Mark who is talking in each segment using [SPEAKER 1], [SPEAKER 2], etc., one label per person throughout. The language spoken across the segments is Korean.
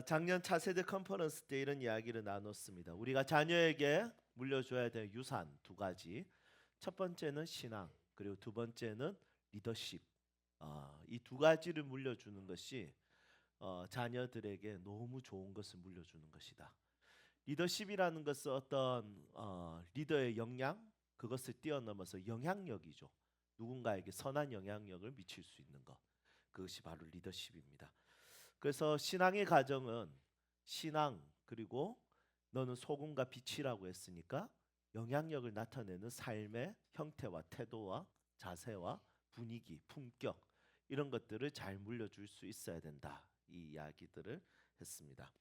[SPEAKER 1] 작년 차세대 컨퍼런스 때 이런 이야기를 나눴습니다. 우리가 자녀에게 물려줘야 될 유산 두 가지. 첫 번째는 신앙, 그리고 두 번째는 리더십. 이 두 가지를 물려주는 것이 자녀들에게 너무 좋은 것을 물려주는 것이다. 리더십이라는 것은 어떤 리더의 역량, 그것을 뛰어넘어서 영향력이죠. 누군가에게 선한 영향력을 미칠 수 있는 것. 그것이 바로 리더십입니다. 그래서 신앙의 가정은 신앙 그리고 너는 소금과 빛이라고 했으니까 영향력을 나타내는 삶의 형태와 태도와 자세와 분위기, 품격 이런 것들을 잘 물려줄 수 있어야 된다. 이 이야기들을 했습니다.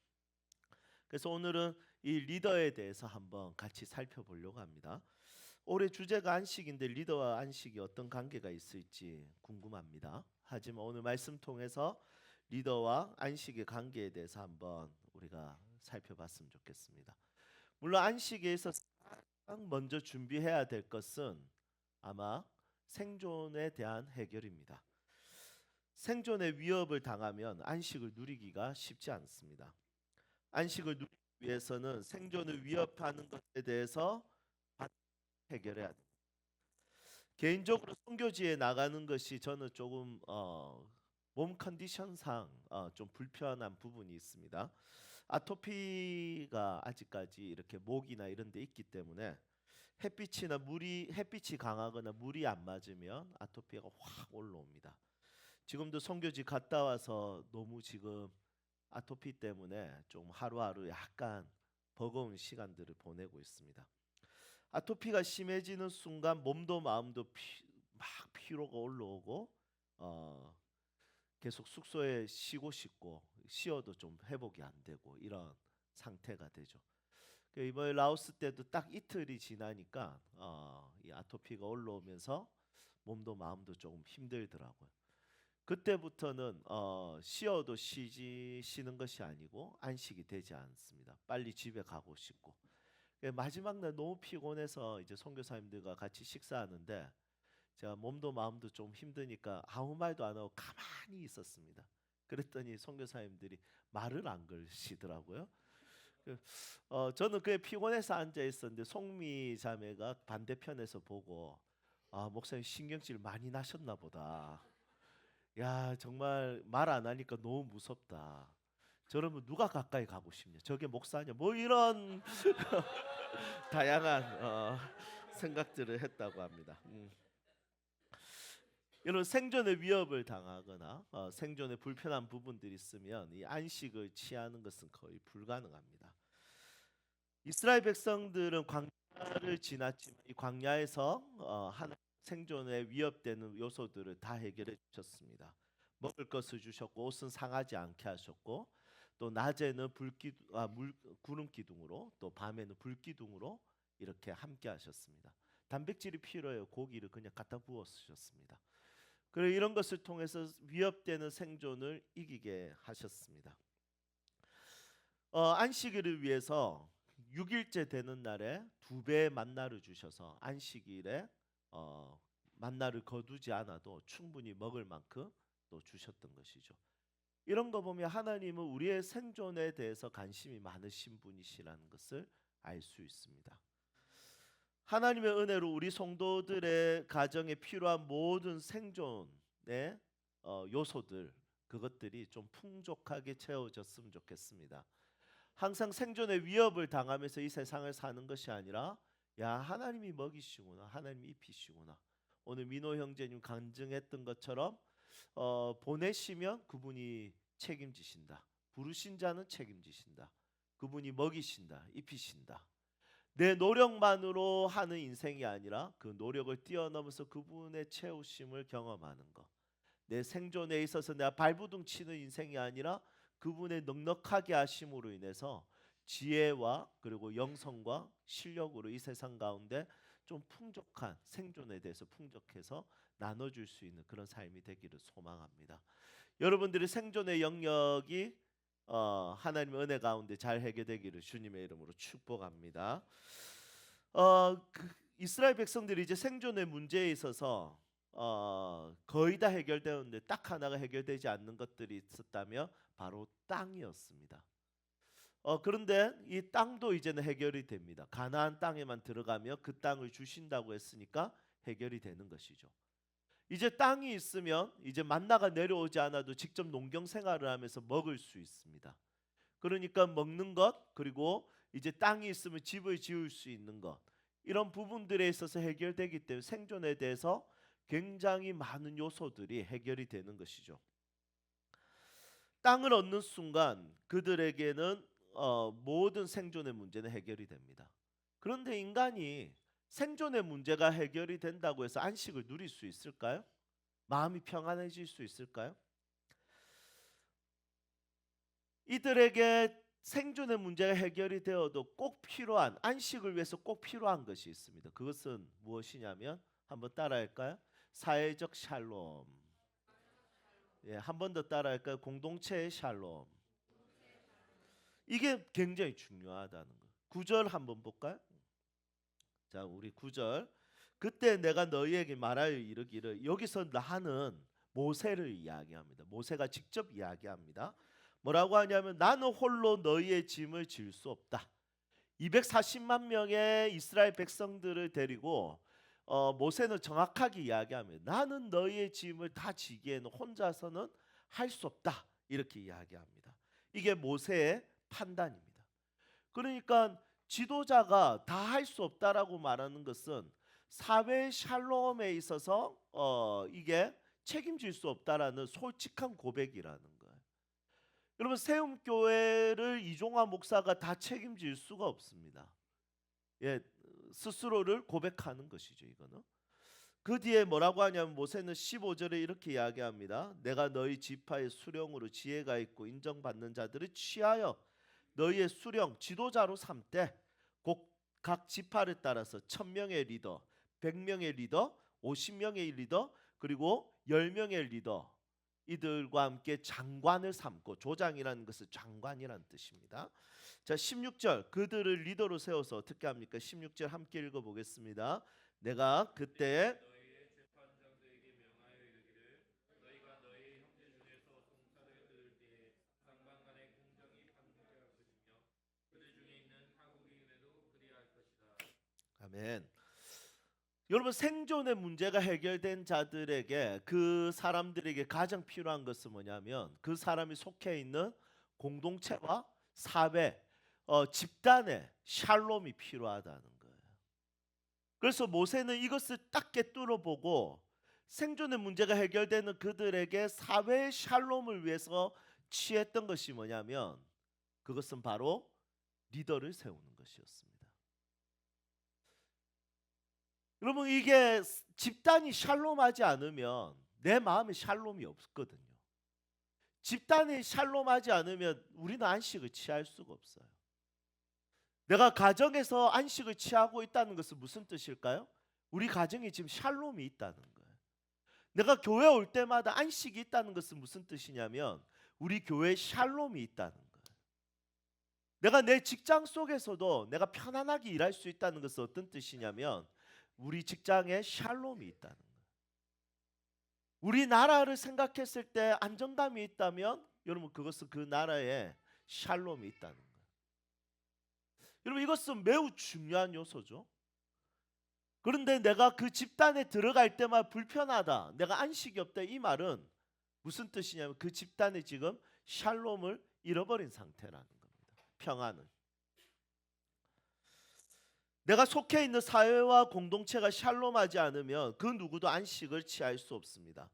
[SPEAKER 1] 그래서 오늘은 이 리더에 대해서 한번 같이 살펴보려고 합니다. 올해 주제가 안식인데 리더와 안식이 어떤 관계가 있을지 궁금합니다. 하지만 오늘 말씀 통해서 리더와 안식의 관계에 대해서 한번 우리가 살펴봤으면 좋겠습니다. 물론 안식에 있어서 가장 먼저 준비해야 될 것은 아마 생존에 대한 해결입니다. 생존의 위협을 당하면 안식을 누리기가 쉽지 않습니다. 안식을 누리기 위해서는 생존을 위협하는 것에 대해서 해결해야 됩니다. 개인적으로 선교지에 나가는 것이 저는 조금 몸 컨디션상 좀 불편한 부분이 있습니다. 아토피가 아직까지 이렇게 목이나 이런 데 있기 때문에 햇빛이 강하거나 물이 안 맞으면 아토피가 확 올라옵니다. 지금도 선교지 갔다 와서 너무 지금 아토피 때문에 좀 하루하루 약간 버거운 시간들을 보내고 있습니다. 아토피가 심해지는 순간 몸도 마음도 막 피로가 올라오고 어, 계속 숙소에 쉬고 싶고 쉬어도 좀 회복이 안 되고 이런 상태가 되죠. 이번에 라오스 때도 딱 이틀이 지나니까 이 아토피가 올라오면서 몸도 마음도 조금 힘들더라고요. 그때부터는 쉬어도 쉬는 것이 아니고 안식이 되지 않습니다. 빨리 집에 가고 싶고 마지막 날 너무 피곤해서 이제 선교사님들과 같이 식사하는데 제가 몸도 마음도 좀 힘드니까 아무 말도 안 하고 가만히 있었습니다. 그랬더니 선교사님들이 말을 안 걸시더라고요. 저는 그게 피곤해서 앉아 있었는데 송미 자매가 반대편에서 보고 목사님 신경질 많이 나셨나 보다. 야 정말 말 안 하니까 너무 무섭다. 저러면 누가 가까이 가고 싶냐? 저게 목사냐? 뭐 이런 다양한 생각들을 했다고 합니다. 이런 생존의 위협을 당하거나 생존에 불편한 부분들이 있으면 이 안식을 취하는 것은 거의 불가능합니다. 이스라엘 백성들은 광야를 지났지만 이 광야에서 하나님 생존에 위협되는 요소들을 다 해결해 주셨습니다. 먹을 것을 주셨고 옷은 상하지 않게 하셨고 또 낮에는 구름 기둥으로 또 밤에는 불 기둥으로 이렇게 함께 하셨습니다. 단백질이 필요해요. 고기를 그냥 갖다 부어 쓰셨습니다. 그리고 이런 것을 통해서 위협되는 생존을 이기게 하셨습니다. 안식일을 위해서 6일째 되는 날에 2배의 만나를 주셔서 안식일에 만나를 거두지 않아도 충분히 먹을 만큼 또 주셨던 것이죠. 이런 거 보면 하나님은 우리의 생존에 대해서 관심이 많으신 분이시라는 것을 알 수 있습니다. 하나님의 은혜로 우리 성도들의 가정에 필요한 모든 생존의 요소들 그것들이 좀 풍족하게 채워졌으면 좋겠습니다. 항상 생존의 위협을 당하면서 이 세상을 사는 것이 아니라 야 하나님이 먹이시구나 하나님이 입히시구나 오늘 민호 형제님 간증했던 것처럼 보내시면 그분이 책임지신다 부르신 자는 책임지신다 그분이 먹이신다 입히신다 내 노력만으로 하는 인생이 아니라 그 노력을 뛰어넘어서 그분의 채우심을 경험하는 것 내 생존에 있어서 내가 발부둥 치는 인생이 아니라 그분의 넉넉하게 하심으로 인해서 지혜와 그리고 영성과 실력으로 이 세상 가운데 좀 풍족한 생존에 대해서 풍족해서 나눠줄 수 있는 그런 삶이 되기를 소망합니다. 여러분들의 생존의 영역이 하나님의 은혜 가운데 잘 해결되기를 주님의 이름으로 축복합니다. 이스라엘 백성들이 이제 생존의 문제에 있어서 거의 다 해결되었는데 딱 하나가 해결되지 않는 것들이 있었다면 바로 땅이었습니다. 그런데 이 땅도 이제는 해결이 됩니다. 가나안 땅에만 들어가며 그 땅을 주신다고 했으니까 해결이 되는 것이죠. 이제 땅이 있으면 이제 만나가 내려오지 않아도 직접 농경 생활을 하면서 먹을 수 있습니다. 그러니까 먹는 것, 그리고 이제 땅이 있으면 집을 지을 수 있는 것, 이런 부분들에 있어서 해결되기 때문에 생존에 대해서 굉장히 많은 요소들이 해결이 되는 것이죠. 땅을 얻는 순간 그들에게는 모든 생존의 문제는 해결이 됩니다. 그런데 인간이 생존의 문제가 해결이 된다고 해서 안식을 누릴 수 있을까요? 마음이 평안해질 수 있을까요? 이들에게 생존의 문제가 해결이 되어도 꼭 필요한, 안식을 위해서 꼭 필요한 것이 있습니다. 그것은 무엇이냐면 한번 따라할까요? 사회적 샬롬. 예, 한 번 더 따라할까요? 공동체의 샬롬. 이게 굉장히 중요하다는 거예요. 9절 한번 볼까요? 자, 우리 9절. 그때 내가 너희에게 말하여 이르기를. 여기서 나는 모세를 이야기합니다. 모세가 직접 이야기합니다. 뭐라고 하냐면 나는 홀로 너희의 짐을 질 수 없다. 240만 명의 이스라엘 백성들을 데리고 모세는 정확하게 이야기합니다. 나는 너희의 짐을 다 지기에는 혼자서는 할 수 없다. 이렇게 이야기합니다. 이게 모세의 판단입니다. 그러니까 지도자가 다 할 수 없다라고 말하는 것은 사회 샬롬에 있어서 이게 책임질 수 없다라는 솔직한 고백이라는 거예요. 여러분, 세움교회를 이종화 목사가 다 책임질 수가 없습니다. 예, 스스로를 고백하는 것이죠. 이거는. 그 뒤에 뭐라고 하냐면 모세는 15절에 이렇게 이야기합니다. 내가 너희 지파의 수령으로 지혜가 있고 인정받는 자들을 취하여 너희의 수령 지도자로 삼되 각 지파를 따라서 1000명의 리더, 100명의 리더, 50명의 리더, 그리고 10명의 리더, 이들과 함께 장관을 삼고, 조장이라는 것은 장관이라는 뜻입니다. 자, 16절 그들을 리더로 세워서 어떻게 합니까? 16절 함께 읽어보겠습니다. 내가 그때 아멘. 여러분, 생존의 문제가 해결된 자들에게, 그 사람들에게 가장 필요한 것은 뭐냐면 그 사람이 속해 있는 공동체와 사회, 집단의 샬롬이 필요하다는 거예요. 그래서 모세는 이것을 딱 꿰뚫어 보고 생존의 문제가 해결되는 그들에게 사회의 샬롬을 위해서 취했던 것이 뭐냐면 그것은 바로 리더를 세우는 것이었습니다. 여러분, 이게 집단이 샬롬하지 않으면 내 마음에 샬롬이 없거든요. 집단이 샬롬하지 않으면 우리는 안식을 취할 수가 없어요. 내가 가정에서 안식을 취하고 있다는 것은 무슨 뜻일까요? 우리 가정에 지금 샬롬이 있다는 거예요. 내가 교회 올 때마다 안식이 있다는 것은 무슨 뜻이냐면 우리 교회에 샬롬이 있다는 거예요. 내가 내 직장 속에서도 내가 편안하게 일할 수 있다는 것은 어떤 뜻이냐면 우리 직장에 샬롬이 있다는 거예요. 우리나라를 생각했을 때 안정감이 있다면 여러분, 그것은 그 나라에 샬롬이 있다는 거예요. 여러분, 이것은 매우 중요한 요소죠. 그런데 내가 그 집단에 들어갈 때만 불편하다, 내가 안식이 없다, 이 말은 무슨 뜻이냐면 그 집단에 지금 샬롬을 잃어버린 상태라는 겁니다. 평안을. 내가 속해 있는 사회와 공동체가 샬롬하지 않으면 그 누구도 안식을 취할 수 없습니다.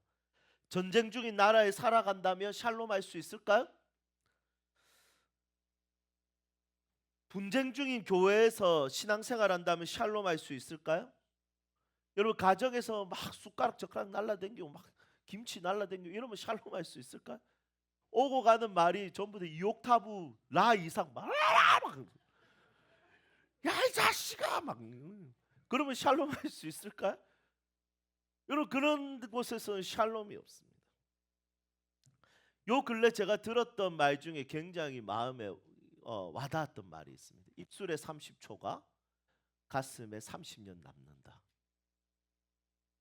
[SPEAKER 1] 전쟁 중인 나라에 살아간다면 샬롬할 수 있을까요? 분쟁 중인 교회에서 신앙생활 한다면 샬롬할 수 있을까요? 여러분, 가정에서 막 숟가락 젓가락 날라다니고 막 김치 날라다니고 이러면 샬롬할 수 있을까요? 오고 가는 말이 전부 다 2옥타브 라 이상 막 야 이 자식아 막 그러면 샬롬할 수 있을까요? 여러분, 그런 곳에서는 샬롬이 없습니다. 요 근래 제가 들었던 말 중에 굉장히 마음에 와닿았던 말이 있습니다. 입술에 30초가 가슴에 30년 남는다.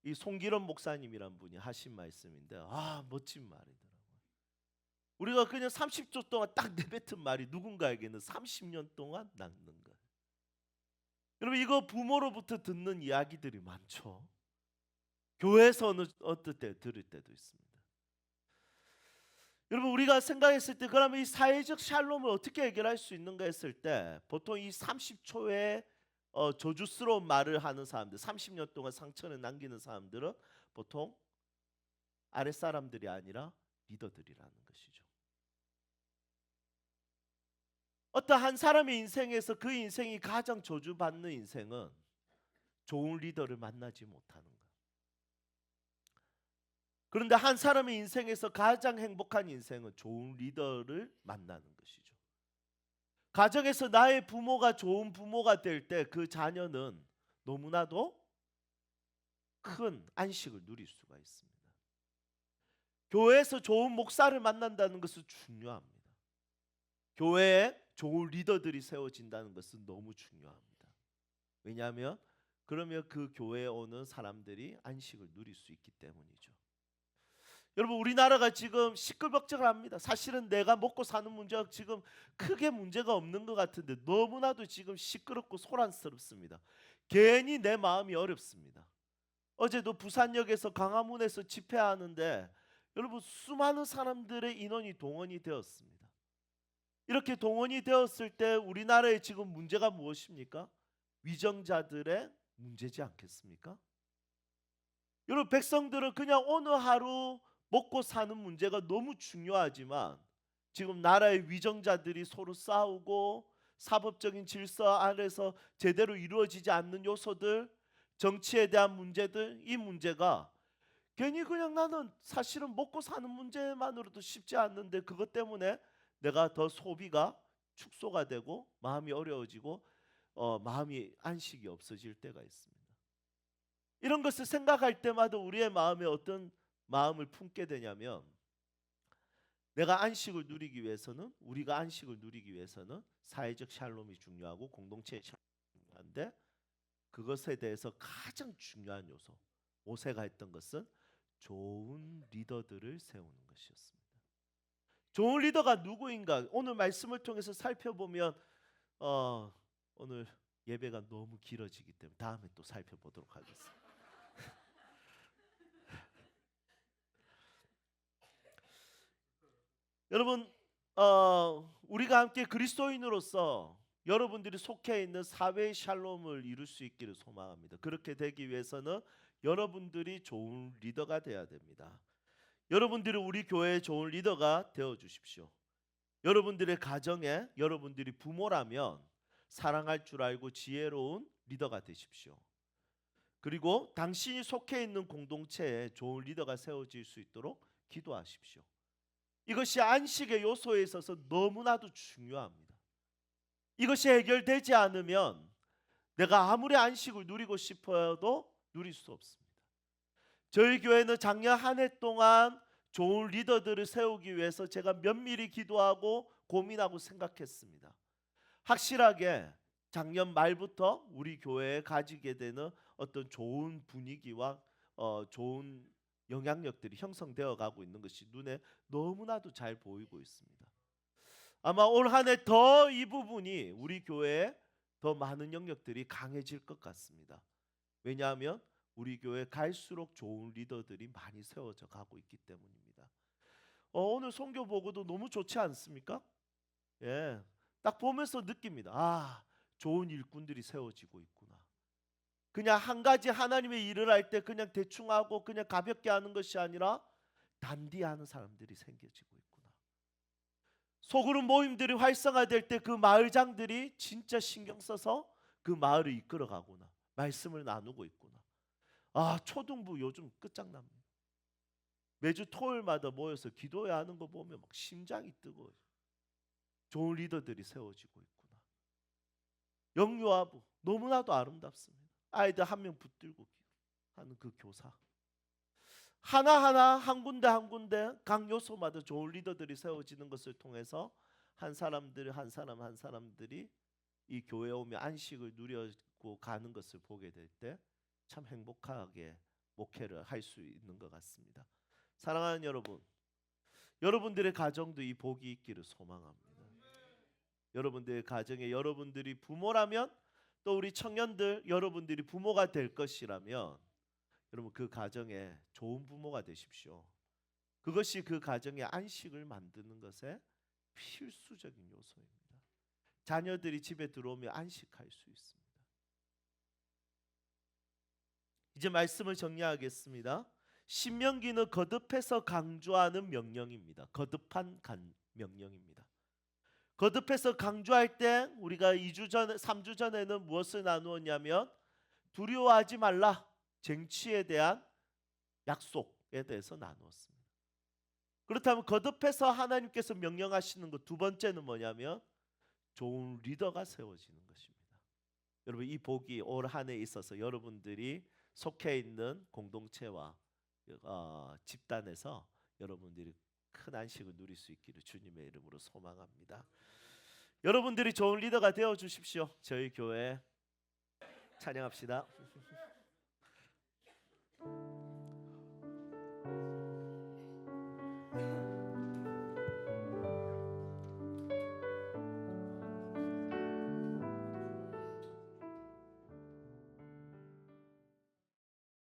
[SPEAKER 1] 이 송기론 목사님이란 분이 하신 말씀인데 멋진 말이더라고요. 우리가 그냥 30초 동안 딱 내뱉은 말이 누군가에게는 30년 동안 남는 거예요. 여러분 이거 부모로부터 듣는 이야기들이 많죠. 교회에서 어떨 때 들을 때도 있습니다. 여러분 우리가 생각했을 때 그러면 이 사회적 샬롬을 어떻게 해결할 수 있는가 했을 때 보통 이 30초의 저주스러운 말을 하는 사람들, 30년 동안 상처를 남기는 사람들은 보통 아랫사람들이 아니라 리더들이라는 것이죠. 어떤 한 사람의 인생에서 그 인생이 가장 저주받는 인생은 좋은 리더를 만나지 못하는 것. 그런데 한 사람의 인생에서 가장 행복한 인생은 좋은 리더를 만나는 것이죠. 가정에서 나의 부모가 좋은 부모가 될 때 그 자녀는 너무나도 큰 안식을 누릴 수가 있습니다. 교회에서 좋은 목사를 만난다는 것은 중요합니다. 교회에 좋은 리더들이 세워진다는 것은 너무 중요합니다. 왜냐하면 그러면 그 교회에 오는 사람들이 안식을 누릴 수 있기 때문이죠. 여러분 우리나라가 지금 시끌벅적합니다. 사실은 내가 먹고 사는 문제가 지금 크게 문제가 없는 것 같은데 너무나도 지금 시끄럽고 소란스럽습니다. 괜히 내 마음이 어렵습니다. 어제도 부산역에서 광화문에서 집회하는데 여러분 수많은 사람들의 인원이 동원이 되었습니다. 이렇게 동원이 되었을 때 우리나라의 지금 문제가 무엇입니까? 위정자들의 문제지 않겠습니까? 여러분 백성들은 그냥 오늘 하루 먹고 사는 문제가 너무 중요하지만 지금 나라의 위정자들이 서로 싸우고 사법적인 질서 안에서 제대로 이루어지지 않는 요소들, 정치에 대한 문제들, 이 문제가 괜히 그냥 나는 사실은 먹고 사는 문제만으로도 쉽지 않는데 그것 때문에 내가 더 소비가 축소가 되고 마음이 어려워지고 마음이 안식이 없어질 때가 있습니다. 이런 것을 생각할 때마다 우리의 마음에 어떤 마음을 품게 되냐면 내가 안식을 누리기 위해서는 우리가 안식을 누리기 위해서는 사회적 샬롬이 중요하고 공동체의 샬롬이 중요한데 그것에 대해서 가장 중요한 요소 모세가 했던 것은 좋은 리더들을 세우는 것이었습니다. 좋은 리더가 누구인가 오늘 말씀을 통해서 살펴보면 오늘 예배가 너무 길어지기 때문에 다음에 또 살펴보도록 하겠습니다. 여러분 우리가 함께 그리스도인으로서 여러분들이 속해 있는 사회의 샬롬을 이룰 수 있기를 소망합니다. 그렇게 되기 위해서는 여러분들이 좋은 리더가 되어야 됩니다. 여러분들이 우리 교회의 좋은 리더가 되어 주십시오. 여러분들의 가정에 여러분들이 부모라면 사랑할 줄 알고 지혜로운 리더가 되십시오. 그리고 당신이 속해 있는 공동체에 좋은 리더가 세워질 수 있도록 기도하십시오. 이것이 안식의 요소에 있어서 너무나도 중요합니다. 이것이 해결되지 않으면 내가 아무리 안식을 누리고 싶어도 누릴 수 없습니다. 저희 교회는 작년 한 해 동안 좋은 리더들을 세우기 위해서 제가 면밀히 기도하고 고민하고 생각했습니다. 확실하게 작년 말부터 우리 교회에 가지게 되는 어떤 좋은 분위기와 좋은 영향력들이 형성되어 가고 있는 것이 눈에 너무나도 잘 보이고 있습니다. 아마 올 한 해 더 이 부분이 우리 교회에 더 많은 영역들이 강해질 것 같습니다. 왜냐하면 우리 교회 갈수록 좋은 리더들이 많이 세워져 가고 있기 때문입니다. 오늘 선교 보고도 너무 좋지 않습니까? 예, 딱 보면서 느낍니다. 아, 좋은 일꾼들이 세워지고 있구나. 그냥 한 가지 하나님의 일을 할 때 그냥 대충 하고 그냥 가볍게 하는 것이 아니라 단디하는 사람들이 생겨지고 있구나. 소그룹 모임들이 활성화될 때 그 마을장들이 진짜 신경 써서 그 마을을 이끌어 가구나. 말씀을 나누고 있구나. 아, 초등부 요즘 끝장납니다. 매주 토요일마다 모여서 기도해야 하는 거 보면 막 심장이 뜨거워요. 좋은 리더들이 세워지고 있구나. 영유아부 너무나도 아름답습니다. 아이들 한 명 붙들고 하는 그 교사. 하나하나 한 군데 한 군데 각 요소마다 좋은 리더들이 세워지는 것을 통해서 한 사람들 한 사람 한 사람들이 이 교회에 오면 안식을 누리고 가는 것을 보게 될 때 참 행복하게 목회를 할 수 있는 것 같습니다. 사랑하는 여러분, 여러분들의 가정도 이 복이 있기를 소망합니다. 여러분들의 가정에 여러분들이 부모라면 또 우리 청년들 여러분들이 부모가 될 것이라면 여러분 그 가정에 좋은 부모가 되십시오. 그것이 그 가정의 안식을 만드는 것에 필수적인 요소입니다. 자녀들이 집에 들어오면 안식할 수 있습니다. 이제 말씀을 정리하겠습니다. 신명기는 거듭해서 강조하는 명령입니다. 거듭한 명령입니다. 거듭해서 강조할 때 우리가 2주 전에 3주 전에는 무엇을 나누었냐면 두려워하지 말라 쟁취에 대한 약속에 대해서 나누었습니다. 그렇다면 거듭해서 하나님께서 명령하시는 것 두 번째는 뭐냐면 좋은 리더가 세워지는 것입니다. 여러분 이 복이 올 한 해에 있어서 여러분들이 속해 있는 공동체와 집단에서 여러분들이 큰 안식을 누릴 수 있기를 주님의 이름으로 소망합니다. 여러분들이 좋은 리더가 되어 주십시오. 저희 교회 찬양합시다.